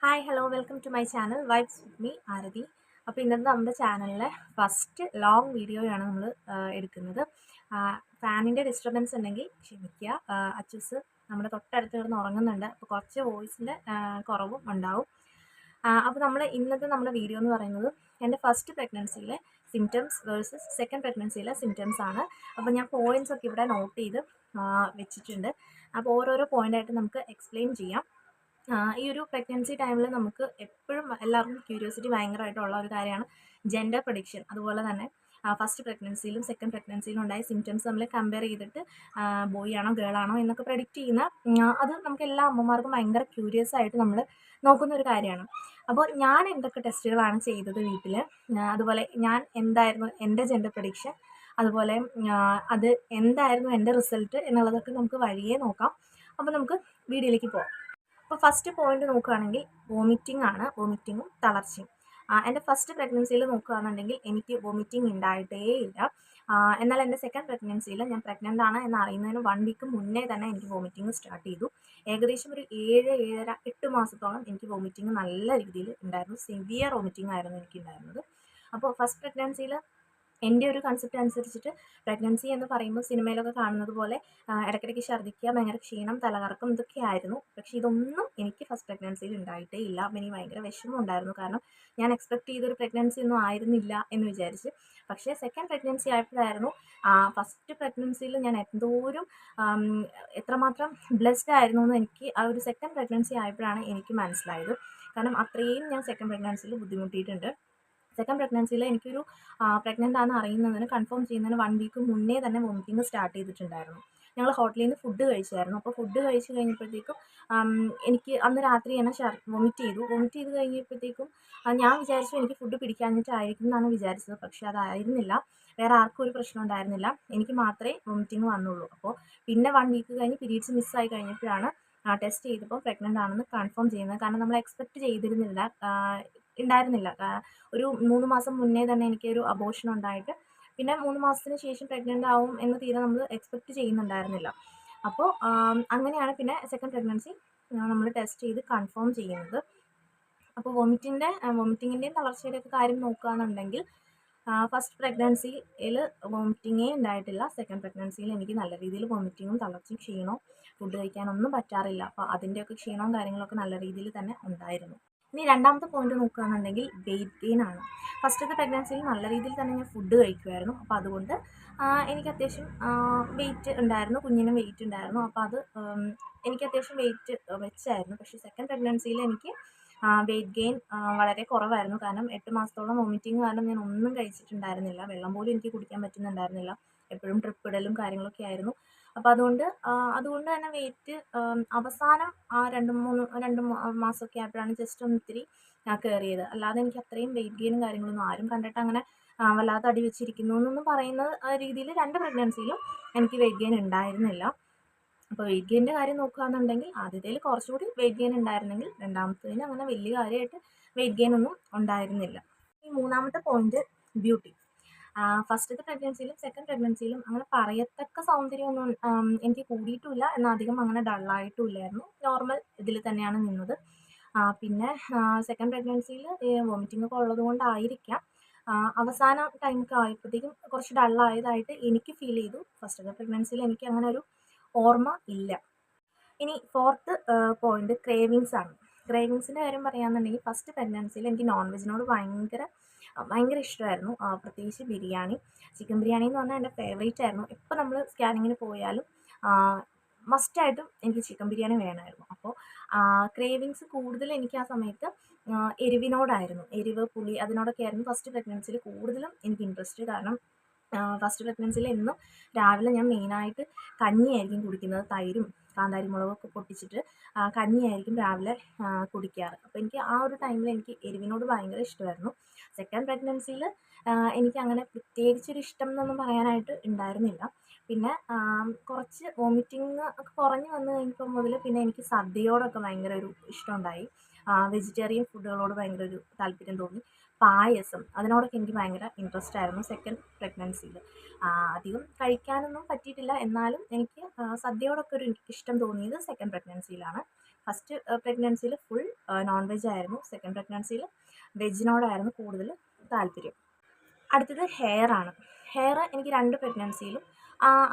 Hi hello welcome to my channel vibes with me Aarathi. അപ്പോൾ ഇന്നത്തെ നമ്മുടെ ചാനലിലെ ഫസ്റ്റ് ലോങ് വീഡിയോയാണ് നമ്മൾ എടുക്കുന്നത്. ഫാനിൻ്റെ ഡിസ്റ്റർബൻസ് ഉണ്ടെങ്കിൽ ക്ഷമിക്കുക. അച്ചൂസ് നമ്മുടെ തൊട്ടടുത്ത് കിടന്ന് ഉറങ്ങുന്നുണ്ട്, അപ്പോൾ കുറച്ച് വോയിസിൻ്റെ കുറവും ഉണ്ടാവും. അപ്പോൾ ഇന്നത്തെ നമ്മുടെ വീഡിയോ എന്ന് പറയുന്നത് എൻ്റെ ഫസ്റ്റ് പ്രഗ്നൻസിയിലെ സിംറ്റംസ് വേഴ്സസ് സെക്കൻഡ് പ്രഗ്നൻസിയിലെ സിംറ്റംസ് ആണ്. അപ്പോൾ ഞാൻ പോയിൻറ്റ്സ് ഒക്കെ ഇവിടെ നോട്ട് ചെയ്ത് വെച്ചിട്ടുണ്ട്. അപ്പോൾ ഓരോരോ പോയിൻ്റായിട്ട് നമുക്ക് എക്സ്പ്ലെയിൻ ചെയ്യാം. ഈ ഒരു പ്രഗ്നൻസി ടൈമിൽ നമുക്ക് എപ്പോഴും എല്ലാവർക്കും ക്യൂരിയോസിറ്റി ഭയങ്കരമായിട്ടുള്ള ഒരു കാര്യമാണ് ജെൻഡർ പ്രഡിക്ഷൻ. അതുപോലെ തന്നെ ഫസ്റ്റ് പ്രഗ്നൻസിയിലും സെക്കൻഡ് പ്രഗ്നൻസിയിലും ഉണ്ടായ സിംറ്റംസ് നമ്മൾ കമ്പയർ ചെയ്തിട്ട് ബോയ് ആണോ ഗേൾ ആണോ എന്നൊക്കെ പ്രഡിക്റ്റ് ചെയ്യുന്ന അത് നമുക്ക് എല്ലാ അമ്മമാർക്കും ഭയങ്കര ക്യൂരിയസ് ആയിട്ട് നമ്മൾ നോക്കുന്ന ഒരു കാര്യമാണ്. അപ്പോൾ ഞാൻ എന്തൊക്കെ ടെസ്റ്റുകളാണ് ചെയ്തത് വീട്ടിൽ, അതുപോലെ ഞാൻ എന്തായിരുന്നു എൻ്റെ ജെൻഡർ പ്രഡിക്ഷൻ, അതുപോലെ അത് എന്തായിരുന്നു എൻ്റെ റിസൾട്ട് എന്നുള്ളതൊക്കെ നമുക്ക് വഴിയേ നോക്കാം. അപ്പോൾ നമുക്ക് വീഡിയോയിലേക്ക് പോകാം. അപ്പോൾ ഫസ്റ്റ് പോയിന്റ് നോക്കുകയാണെങ്കിൽ വോമിറ്റിംഗ് ആണ്. വോമിറ്റിങ്ങും തളർച്ചയും. എൻ്റെ ഫസ്റ്റ് പ്രഗ്നൻസിയിൽ നോക്കുകയാണെന്നുണ്ടെങ്കിൽ എനിക്ക് വോമിറ്റിംഗ് ഉണ്ടായിട്ടേ ഇല്ല. എന്നാൽ എൻ്റെ സെക്കൻഡ് പ്രഗ്നൻസിയിൽ ഞാൻ പ്രഗ്നൻ്റ് ആണ് എന്ന് അറിയുന്നതിന് 1 വീക്ക് മുന്നേ തന്നെ എനിക്ക് വോമിറ്റിംഗ് സ്റ്റാർട്ട് ചെയ്തു. ഏകദേശം ഒരു 7-8 മാസത്തോളം എനിക്ക് വോമിറ്റിംഗ് നല്ല രീതിയിൽ ഉണ്ടായിരുന്നു. സിവിയർ വോമിറ്റിംഗ് ആയിരുന്നു എനിക്ക് ഉണ്ടായിരുന്നത്. അപ്പോൾ ഫസ്റ്റ് പ്രഗ്നൻസിയിൽ എൻ്റെ ഒരു കൺസെപ്റ്റ് അനുസരിച്ചിട്ട് പ്രഗ്നൻസി എന്ന് പറയുമ്പോൾ സിനിമയിലൊക്കെ കാണുന്നത് പോലെ ഇടയ്ക്കിടയ്ക്ക് ഛർദ്ദിക്കുക, ഭയങ്കര ക്ഷീണം, തലകറക്കം ഇതൊക്കെയായിരുന്നു. പക്ഷേ ഇതൊന്നും എനിക്ക് ഫസ്റ്റ് പ്രഗ്നൻസിയിൽ ഉണ്ടായിട്ടേ ഇല്ല. അപ്പം എനിക്ക് ഭയങ്കര വിഷമം ഉണ്ടായിരുന്നു. കാരണം ഞാൻ എക്സ്പെക്ട് ചെയ്തൊരു പ്രഗ്നൻസി ഒന്നും ആയിരുന്നില്ല എന്ന് വിചാരിച്ച്. പക്ഷേ സെക്കൻഡ് പ്രഗ്നൻസി ആയപ്പോഴായിരുന്നു, ഫസ്റ്റ് പ്രഗ്നൻസിയിൽ ഞാൻ എത്രമാത്രം ബ്ലെസ്ഡ് ആയിരുന്നു എന്ന് എനിക്ക് ആ ഒരു സെക്കൻഡ് പ്രഗ്നൻസി ആയപ്പോഴാണ് എനിക്ക് മനസ്സിലായത്. കാരണം അത്രയും ഞാൻ സെക്കൻഡ് പ്രഗ്നൻസിയിൽ ബുദ്ധിമുട്ടിയിട്ടുണ്ട്. സെക്കൻഡ് പ്രഗ്നൻസിയിൽ എനിക്കൊരു പ്രഗ്നൻ്റ് ആണെന്ന് അറിയുന്നതിന് കൺഫേം ചെയ്യുന്നതിന് 1 വീക്ക് മുന്നേ തന്നെ വോമിറ്റിംഗ് സ്റ്റാർട്ട് ചെയ്തിട്ടുണ്ടായിരുന്നു. ഞങ്ങൾ ഹോട്ടലിൽ നിന്ന് ഫുഡ് കഴിച്ചായിരുന്നു. അപ്പോൾ ഫുഡ് കഴിച്ച് കഴിഞ്ഞപ്പോഴത്തേക്കും എനിക്ക് അന്ന് രാത്രി തന്നെ വോമിറ്റ് ചെയ്ത് കഴിഞ്ഞപ്പോഴത്തേക്കും ഞാൻ വിചാരിച്ചു എനിക്ക് ഫുഡ് പിടിക്കാഞ്ഞിട്ടായിരിക്കും എന്നാണ് വിചാരിച്ചത്. പക്ഷേ അതായിരുന്നില്ല. വേറെ ആർക്കും ഒരു പ്രശ്നം ഉണ്ടായിരുന്നില്ല. എനിക്ക് മാത്രമേ വോമിറ്റിംഗ് വന്നുള്ളൂ. അപ്പോൾ പിന്നെ 1 വീക്ക് കഴിഞ്ഞ് പീരീഡ്സ് മിസ്സായി കഴിഞ്ഞപ്പോഴാണ് ടെസ്റ്റ് ചെയ്തപ്പോൾ പ്രഗ്നൻ്റ് ആണെന്ന് കൺഫേം ചെയ്യുന്നത്. കാരണം നമ്മൾ എക്സ്പെക്റ്റ് ചെയ്തിരുന്നില്ല, ഉണ്ടായിരുന്നില്ല. ഒരു 3 മാസം മുന്നേ തന്നെ എനിക്കൊരു അബോർഷൻ ഉണ്ടായിട്ട് പിന്നെ 3 മാസത്തിന് ശേഷം പ്രഗ്നൻ്റ് ആവും എന്ന് തീരെ നമ്മൾ എക്സ്പെക്റ്റ് ചെയ്യുന്നുണ്ടായിരുന്നില്ല. അപ്പോൾ അങ്ങനെയാണ് പിന്നെ സെക്കൻഡ് പ്രഗ്നൻസി നമ്മൾ ടെസ്റ്റ് ചെയ്ത് കൺഫേം ചെയ്യുന്നത്. അപ്പോൾ വോമിറ്റിങ്ങിൻ്റെയും തളർച്ചയുടെയൊക്കെ കാര്യം നോക്കുകയാണെന്നുണ്ടെങ്കിൽ ഫസ്റ്റ് പ്രഗ്നൻസിയിൽ വോമിറ്റിങ്ങേ ഉണ്ടായിട്ടില്ല. സെക്കൻഡ് പ്രഗ്നൻസിയിൽ എനിക്ക് നല്ല രീതിയിൽ വോമിറ്റിങ്ങും തളർച്ചയും ക്ഷീണവും ഫുഡ് കഴിക്കാനൊന്നും പറ്റാറില്ല. അപ്പോൾ അതിൻ്റെയൊക്കെ ക്ഷീണവും കാര്യങ്ങളൊക്കെ നല്ല രീതിയിൽ തന്നെ ഉണ്ടായിരുന്നു. ഇനി രണ്ടാമത്തെ പോയിന്റ് നോക്കുകയാണെന്നുണ്ടെങ്കിൽ വെയിറ്റ് ഗെയിൻ ആണ്. ഫസ്റ്റത്തെ പ്രഗ്നൻസിയിൽ നല്ല രീതിയിൽ തന്നെ ഞാൻ ഫുഡ് കഴിക്കുമായിരുന്നു. അപ്പോൾ അതുകൊണ്ട് എനിക്ക് അത്യാവശ്യം വെയിറ്റ് ഉണ്ടായിരുന്നു, കുഞ്ഞിനും വെയിറ്റ് ഉണ്ടായിരുന്നു. അപ്പോൾ അത് എനിക്ക് അത്യാവശ്യം വെയിറ്റ് വെച്ചായിരുന്നു. പക്ഷേ സെക്കൻഡ് പ്രഗ്നൻസിയിൽ എനിക്ക് വെയിറ്റ് ഗെയിൻ വളരെ കുറവായിരുന്നു. കാരണം 8 മാസത്തോളം വോമിറ്റിംഗ് കാരണം ഞാൻ ഒന്നും കഴിച്ചിട്ടുണ്ടായിരുന്നില്ല. വെള്ളം പോലും എനിക്ക് കുടിക്കാൻ പറ്റുന്നുണ്ടായിരുന്നില്ല. എപ്പോഴും ട്രിപ്പ് ഇടലും കാര്യങ്ങളൊക്കെ ആയിരുന്നു. അപ്പോൾ അതുകൊണ്ട് തന്നെ വെയിറ്റ് അവസാനം ആ 2 മാസമൊക്കെ ആയപ്പോഴാണ് ജസ്റ്റ് ഒന്ന് ഇത്തിരി കയറിയത്. അല്ലാതെ എനിക്ക് അത്രയും വെയിറ്റ് ഗെയിനും കാര്യങ്ങളൊന്നും ആരും കണ്ടിട്ട് അങ്ങനെ വല്ലാതെ അടി വെച്ചിരിക്കുന്നു എന്നൊന്നും പറയുന്ന രീതിയിൽ 2 പ്രഗ്നൻസിയിലും എനിക്ക് വെയിറ്റ് ഗെയിൻ ഉണ്ടായിരുന്നില്ല. അപ്പോൾ വെയിറ്റ് ഗെയിൻ്റെ കാര്യം നോക്കുകയാണെന്നുണ്ടെങ്കിൽ ആദ്യത്തേൽ കുറച്ചുകൂടി വെയിറ്റ് ഗെയിൻ ഉണ്ടായിരുന്നെങ്കിൽ രണ്ടാമത്തേതിന് അങ്ങനെ വലിയ കാര്യമായിട്ട് വെയിറ്റ് ഗെയിൻ ഒന്നും ഉണ്ടായിരുന്നില്ല. ഈ മൂന്നാമത്തെ പോയിന്റ് ബ്യൂട്ടി. ഫസ്റ്റത്തെ പ്രഗ്നൻസിയിലും സെക്കൻഡ് പ്രഗ്നൻസിയിലും അങ്ങനെ പറയത്തക്ക സൗന്ദര്യമൊന്നും എനിക്ക് കൂടിയിട്ടുമില്ല, എന്നാൽ അധികം അങ്ങനെ ഡള്ളായിട്ടും ഇല്ലായിരുന്നു. നോർമൽ ഇതിൽ തന്നെയാണ് നിന്നത്. പിന്നെ സെക്കൻഡ് പ്രഗ്നൻസിയിൽ വോമിറ്റിംഗ് ഒക്കെ ഉള്ളത് കൊണ്ടായിരിക്കാം അവസാന ടൈമൊക്കെ ആയപ്പോഴത്തേക്കും കുറച്ച് ഡള്ളായതായിട്ട് എനിക്ക് ഫീൽ ചെയ്തു. ഫസ്റ്റത്തെ പ്രഗ്നൻസിയിൽ എനിക്ക് അങ്ങനെ ഒരു ഓർമ്മ ഇല്ല. ഇനി ഫോർത്ത് പോയിന്റ് ക്രേവിങ്സ് ആണ്. ക്രേവിങ്സിൻ്റെ കാര്യം പറയുകയാണെന്നുണ്ടെങ്കിൽ ഫസ്റ്റ് പ്രഗ്നൻസിയിൽ എനിക്ക് നോൺ വെജിനോട് ഭയങ്കര ഇഷ്ടമായിരുന്നു. പ്രത്യേകിച്ച് ബിരിയാണി, ചിക്കൻ ബിരിയാണി എന്ന് പറഞ്ഞാൽ എൻ്റെ ഫേവറേറ്റ് ആയിരുന്നു. എപ്പോൾ നമ്മൾ സ്കാനിങ്ങിന് പോയാലും മസ്റ്റായിട്ടും എനിക്ക് ചിക്കൻ ബിരിയാണി വേണമായിരുന്നു. അപ്പോൾ ക്രേവിങ്സ് കൂടുതൽ എനിക്ക് ആ സമയത്ത് എരിവിനോടായിരുന്നു. എരിവ്, പുളി അതിനോടൊക്കെ ആയിരുന്നു ഫസ്റ്റ് പ്രഗ്നൻസിയിൽ കൂടുതലും എനിക്ക് ഇൻട്രസ്റ്റ്. കാരണം ഫസ്റ്റ് പ്രഗ്നൻസിയിൽ എന്നും രാവിലെ ഞാൻ മെയിനായിട്ട് കഞ്ഞിയായിരിക്കും കുടിക്കുന്നത്. തൈരും കാന്താരി മുളകൊക്കെ പൊട്ടിച്ചിട്ട് കഞ്ഞിയായിരിക്കും രാവിലെ കുടിക്കാറ്. അപ്പോൾ എനിക്ക് ആ ഒരു ടൈമിൽ എനിക്ക് എരിവിനോട് ഭയങ്കര ഇഷ്ടമായിരുന്നു. സെക്കൻഡ് പ്രഗ്നൻസിയിൽ എനിക്ക് അങ്ങനെ പ്രത്യേകിച്ചൊരു ഇഷ്ടം എന്നൊന്നും പറയാനായിട്ട് ഉണ്ടായിരുന്നില്ല. പിന്നെ കുറച്ച് വോമിറ്റിംഗ് ഒക്കെ കുറഞ്ഞ് വന്നു കഴിഞ്ഞപ്പോൾ മുതൽ പിന്നെ എനിക്ക് സദ്യയോടൊക്കെ ഭയങ്കര ഒരു ഇഷ്ടമുണ്ടായി. വെജിറ്റേറിയൻ ഫുഡുകളോട് ഭയങ്കര ഒരു താല്പര്യം തോന്നി. പായസം അതിനോടൊക്കെ എനിക്ക് ഭയങ്കര ഇൻട്രസ്റ്റ് ആയിരുന്നു സെക്കൻഡ് പ്രഗ്നൻസിയിൽ. അധികം കഴിക്കാനൊന്നും പറ്റിയിട്ടില്ല, എന്നാലും എനിക്ക് സദ്യയോടൊക്കെ ഒരു ഇഷ്ടം തോന്നിയത് സെക്കൻഡ് പ്രഗ്നൻസിയിലാണ്. ഫസ്റ്റ് പ്രഗ്നൻസിയിൽ ഫുൾ നോൺ വെജ് ആയിരുന്നു. സെക്കൻഡ് പ്രഗ്നൻസിയിൽ വെജിനോടായിരുന്നു കൂടുതൽ താല്പര്യം. അടുത്തത് ഹെയർ ആണ്. ഹെയർ എനിക്ക് 2 പ്രഗ്നൻസിയിലും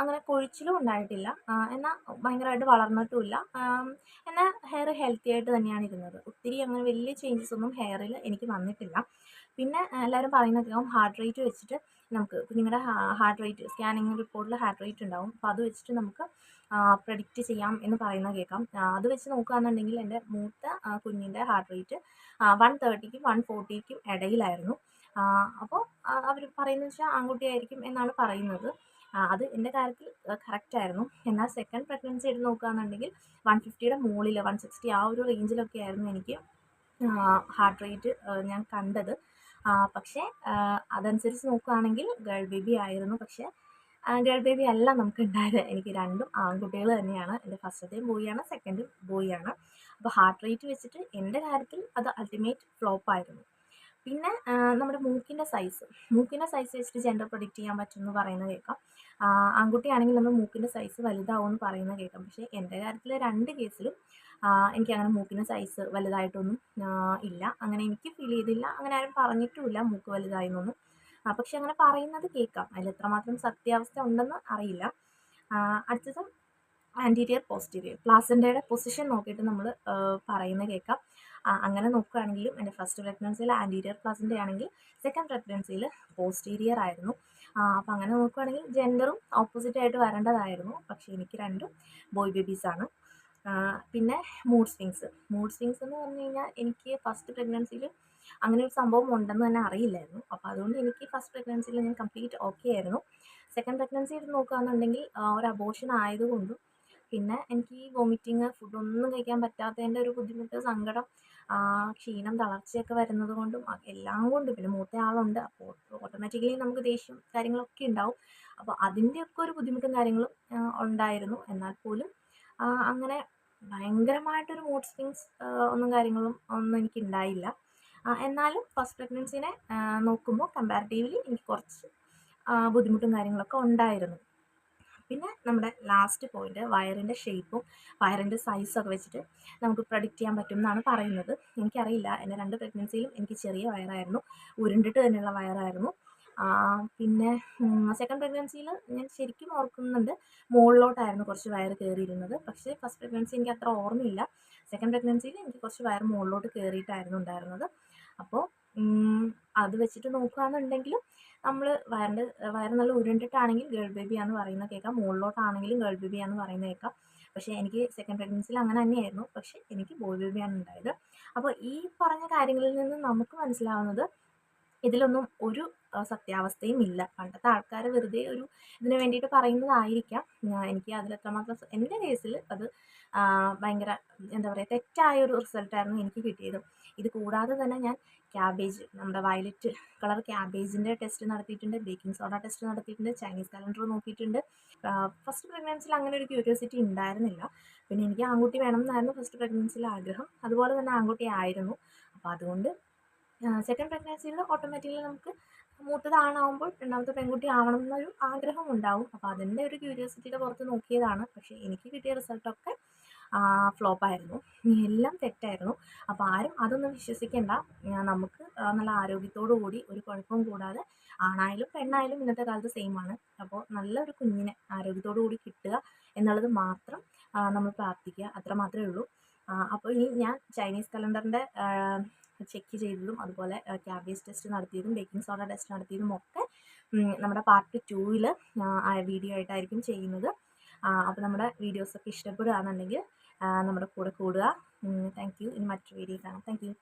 അങ്ങനെ കൊഴിച്ചിലും ഉണ്ടായിട്ടില്ല. എന്നാൽ ഭയങ്കരമായിട്ട് വളർന്നിട്ടുമില്ല. എന്നാൽ ഹെയർ ഹെൽത്തി ആയിട്ട് തന്നെയാണ് ഇരുന്നത്. ഒത്തിരി അങ്ങനെ വലിയ ചേഞ്ചസ് ഒന്നും ഹെയറിൽ എനിക്ക് വന്നിട്ടില്ല. പിന്നെ എല്ലാവരും പറയുന്നത് കേൾക്കാം, ഹാർട്ട് റേറ്റ് വെച്ചിട്ട് നമുക്ക് കുഞ്ഞുങ്ങളുടെ ഹാർട്ട് റേറ്റ് സ്കാനിങ് റിപ്പോർട്ടിൽ ഹാർട്ട് റേറ്റ് ഉണ്ടാവും. അപ്പോൾ അത് വെച്ചിട്ട് നമുക്ക് പ്രെഡിക്റ്റ് ചെയ്യാം എന്ന് പറയുന്നത് കേൾക്കാം. അത് വെച്ച് നോക്കുകയാണെന്നുണ്ടെങ്കിൽ എൻ്റെ മൂത്ത കുഞ്ഞിൻ്റെ ഹാർട്ട് റേറ്റ് 130ക്കും 140ക്കും ഇടയിലായിരുന്നു. അപ്പോൾ അവർ പറയുന്നത് വെച്ചാൽ ആൺകുട്ടിയായിരിക്കും എന്നാണ് പറയുന്നത്. അത് എൻ്റെ കാര്യത്തിൽ കറക്റ്റായിരുന്നു. എന്നാൽ സെക്കൻഡ് പ്രഗ്നൻസി എടുത്ത് നോക്കുകയാണെന്നുണ്ടെങ്കിൽ 150യുടെ മുകളിൽ 160 ആ ഒരു റേഞ്ചിലൊക്കെ ആയിരുന്നു എനിക്ക് ഹാർട്ട് റേറ്റ് ഞാൻ കണ്ടത്. പക്ഷേ അതനുസരിച്ച് നോക്കുകയാണെങ്കിൽ ഗേൾ ബേബി ആയിരുന്നു. പക്ഷേ ഗേൾ ബേബി അല്ല നമുക്ക് ഉണ്ടായത്. എനിക്ക് 2ഉം ആൺകുട്ടികൾ തന്നെയാണ്. എൻ്റെ ഫസ്റ്റത്തെയും ബോയിയാണ്, സെക്കൻഡും ബോയിയാണ്. അപ്പോൾ ഹാർട്ട് റേറ്റ് വെച്ചിട്ട് എൻ്റെ കാര്യത്തിൽ അത് അൾട്ടിമേറ്റ് ഫ്ലോപ്പായിരുന്നു. പിന്നെ നമ്മുടെ മൂക്കിൻ്റെ സൈസ് വെച്ചിട്ട് ജെൻഡർ പ്രൊഡിക്റ്റ് ചെയ്യാൻ പറ്റുമെന്ന് പറയുന്നത് കേൾക്കാം. ആൺകുട്ടിയാണെങ്കിൽ നമ്മൾ മൂക്കിൻ്റെ സൈസ് വലുതാവുമെന്ന് പറയുന്നത് കേൾക്കാം. പക്ഷേ എൻ്റെ കാര്യത്തിൽ 2 കേസിലും എനിക്കങ്ങനെ മൂക്കിൻ്റെ സൈസ് വലുതായിട്ടൊന്നും ഇല്ല. അങ്ങനെ എനിക്ക് ഫീൽ ചെയ്തില്ല. അങ്ങനെ ആരും പറഞ്ഞിട്ടുമില്ല മൂക്ക് വലുതായി എന്നൊന്നും. പക്ഷെ അങ്ങനെ പറയുന്നത് കേൾക്കാം. അതിൽ എത്രമാത്രം സത്യാവസ്ഥ ഉണ്ടെന്ന് അറിയില്ല. അടുത്തത് ആൻറ്റീരിയർ പോസ്റ്റീരിയർ പ്ലാസൻ്റയുടെ പൊസിഷൻ നോക്കിയിട്ട് നമ്മൾ പറയുന്നത് കേൾക്കാം. അങ്ങനെ നോക്കുകയാണെങ്കിലും എൻ്റെ ഫസ്റ്റ് പ്രഗ്നൻസിയിൽ ആൻറ്റീരിയർ പ്ലാസൻ്റ ആണെങ്കിൽ സെക്കൻഡ് പ്രഗ്നൻസിയിൽ പോസ്റ്റീരിയർ ആയിരുന്നു. അപ്പോൾ അങ്ങനെ നോക്കുകയാണെങ്കിൽ ജെൻഡറും ഓപ്പോസിറ്റായിട്ട് വരേണ്ടതായിരുന്നു. പക്ഷേ എനിക്ക് 2ഉം ബോയ് ബേബീസാണ്. പിന്നെ മൂഡ് സ്വിങ്സ് എന്ന് പറഞ്ഞു കഴിഞ്ഞാൽ എനിക്ക് ഫസ്റ്റ് പ്രഗ്നൻസിയിൽ അങ്ങനെ ഒരു സംഭവം ഉണ്ടെന്ന് തന്നെ അറിയില്ലായിരുന്നു. അപ്പോൾ അതുകൊണ്ട് എനിക്ക് ഫസ്റ്റ് പ്രഗ്നൻസിയിൽ ഞാൻ കംപ്ലീറ്റ് ഓക്കെ ആയിരുന്നു. സെക്കൻഡ് പ്രഗ്നൻസി എടുത്ത് നോക്കുകയാണെന്നുണ്ടെങ്കിൽ ഒരു അബോർഷൻ ആയതുകൊണ്ടും പിന്നെ എനിക്ക് ഈ വോമിറ്റിങ്, ഫുഡൊന്നും കഴിക്കാൻ പറ്റാത്തതിൻ്റെ ഒരു ബുദ്ധിമുട്ട്, സങ്കടം, ക്ഷീണം, തളർച്ചയൊക്കെ വരുന്നത് കൊണ്ടും എല്ലാം കൊണ്ടും പിന്നെ മൂത്ത ആളുണ്ട്. അപ്പോൾ ഓട്ടോമാറ്റിക്കലി നമുക്ക് ദേഷ്യം കാര്യങ്ങളൊക്കെ ഉണ്ടാവും. അപ്പോൾ അതിൻ്റെയൊക്കെ ഒരു ബുദ്ധിമുട്ടും കാര്യങ്ങളും ഉണ്ടായിരുന്നു. എന്നാൽ പോലും അങ്ങനെ ഭയങ്കരമായിട്ടൊരു മൂഡ് സ്വിങ്സ് കാര്യങ്ങളും ഒന്നും എനിക്കുണ്ടായില്ല. എന്നാലും ഫസ്റ്റ് പ്രഗ്നൻസിനെ നോക്കുമ്പോൾ കമ്പാരിറ്റീവ്ലി എനിക്ക് കുറച്ച് ബുദ്ധിമുട്ടും കാര്യങ്ങളൊക്കെ ഉണ്ടായിരുന്നു. പിന്നെ നമ്മുടെ ലാസ്റ്റ് പോയിന്റ് വയറിൻ്റെ ഷേപ്പും വയറിൻ്റെ സൈസൊക്കെ വെച്ചിട്ട് നമുക്ക് പ്രഡിക്റ്റ് ചെയ്യാൻ പറ്റും എന്നാണ് പറയുന്നത്. എനിക്കറിയില്ല. എൻ്റെ 2 പ്രഗ്നൻസിയിലും എനിക്ക് ചെറിയ വയറായിരുന്നു, ഉരുണ്ടിട്ട് തന്നെയുള്ള വയറായിരുന്നു. പിന്നെ സെക്കൻഡ് പ്രഗ്നൻസിയിൽ ഞാൻ ശരിക്കും ഓർക്കുന്നുണ്ട്, മുകളിലോട്ടായിരുന്നു കുറച്ച് വയറ് കയറിയിരുന്നത്. പക്ഷേ ഫസ്റ്റ് പ്രഗ്നൻസി എനിക്ക് അത്ര ഓർമ്മയില്ല. സെക്കൻഡ് പ്രഗ്നൻസിയിൽ എനിക്ക് കുറച്ച് വയറ് മുകളിലോട്ട് കയറിയിട്ടായിരുന്നു ഉണ്ടായിരുന്നത്. അപ്പോൾ അത് വെച്ചിട്ട് നോക്കുകയാണെന്നുണ്ടെങ്കിലും നമ്മൾ വയറ് നല്ല ഉരുണ്ടിട്ടാണെങ്കിൽ ഗേൾ ബേബിയാണെന്ന് പറയുന്നത് കേൾക്കാം. മുകളിലോട്ടാണെങ്കിലും ഗേൾ ബേബിയാണെന്ന് പറയുന്നത് കേൾക്കാം. പക്ഷേ എനിക്ക് സെക്കൻഡ് പ്രഗ്നൻസിയിൽ അങ്ങനെ തന്നെയായിരുന്നു. പക്ഷേ എനിക്ക് ബോയ് ബേബിയാണ് ഉണ്ടായത്. അപ്പോൾ ഈ പറഞ്ഞ കാര്യങ്ങളിൽ നിന്ന് നമുക്ക് മനസ്സിലാവുന്നത് ഇതിലൊന്നും ഒരു സത്യാവസ്ഥയും ഇല്ല. പണ്ടത്തെ ആൾക്കാർ വെറുതെ ഒരു ഇതിന് വേണ്ടിയിട്ട് പറയുന്നതായിരിക്കാം. എനിക്ക് അതിലെത്രമാത്രം എൻ്റെ കേസിൽ അത് ഭയങ്കര എന്താ പറയുക, തെറ്റായൊരു റിസൾട്ടായിരുന്നു എനിക്ക് കിട്ടിയത്. ഇത് കൂടാതെ തന്നെ ഞാൻ ക്യാബേജ്, നമ്മുടെ വയലറ്റ് കളർ ക്യാബേജിൻ്റെ ടെസ്റ്റ് നടത്തിയിട്ടുണ്ട്, ബേക്കിംഗ് സോഡ ടെസ്റ്റ് നടത്തിയിട്ടുണ്ട്, ചൈനീസ് കലണ്ടർ നോക്കിയിട്ടുണ്ട്. ഫസ്റ്റ് പ്രഗ്നൻസിയിൽ അങ്ങനെ ഒരു ക്യൂരിയോസിറ്റി ഉണ്ടായിരുന്നില്ല. പിന്നെ എനിക്ക് ആൺകുട്ടി വേണം എന്നായിരുന്നു ഫസ്റ്റ് പ്രഗ്നൻസിയിൽ ആഗ്രഹം. അതുപോലെ തന്നെ ആൺകുട്ടി ആയിരുന്നു. അപ്പോൾ അതുകൊണ്ട് സെക്കൻഡ് പ്രഗ്നൻസിയിൽ ഓട്ടോമാറ്റിക്കലി നമുക്ക് മൂത്തത് ആണാവുമ്പോൾ രണ്ടാമത്തെ പെൺകുട്ടി ആവണം എന്നൊരു ആഗ്രഹം ഉണ്ടാവും. അപ്പോൾ അതിൻ്റെ ഒരു ക്യൂരിയോസിറ്റിയുടെ പുറത്ത് നോക്കിയതാണ്. പക്ഷേ എനിക്ക് കിട്ടിയ റിസൾട്ടൊക്കെ ഫ്ലോപ്പായിരുന്നു. എല്ലാം തെറ്റായിരുന്നു. അപ്പോൾ ആരും അതൊന്നും വിശ്വസിക്കേണ്ട. നമുക്ക് നല്ല ആരോഗ്യത്തോടു കൂടി ഒരു കുഴപ്പവും കൂടാതെ ആണായാലും പെണ്ണായാലും ഇന്നത്തെ കാലത്ത് സെയിമാണ്. അപ്പോൾ നല്ലൊരു കുഞ്ഞിനെ ആരോഗ്യത്തോടു കൂടി കിട്ടുക എന്നുള്ളത് മാത്രം നമ്മൾ പ്രാർത്ഥിക്കുക. അത്ര മാത്രമേ ഉള്ളൂ. അപ്പോൾ ഇനി ഞാൻ ചൈനീസ് കലണ്ടറിൻ്റെ ചെക്ക് ചെയ്തതും അതുപോലെ ക്യാബേജ് ടെസ്റ്റ് നടത്തിയതും ബേക്കിംഗ് സോഡ ടെസ്റ്റ് നടത്തിയതും ഒക്കെ നമ്മുടെ പാർട്ട് 2ൽ വീഡിയോ ആയിട്ടായിരിക്കും ചെയ്യുന്നത്. അപ്പോൾ നമ്മുടെ വീഡിയോസൊക്കെ ഇഷ്ടപ്പെടുകയാണെന്നുണ്ടെങ്കിൽ നമ്മുടെ കൂടെ കൂടുക. Thank you. ഇനി മറ്റൊരു വീഡിയോ കാണാം. Thank you.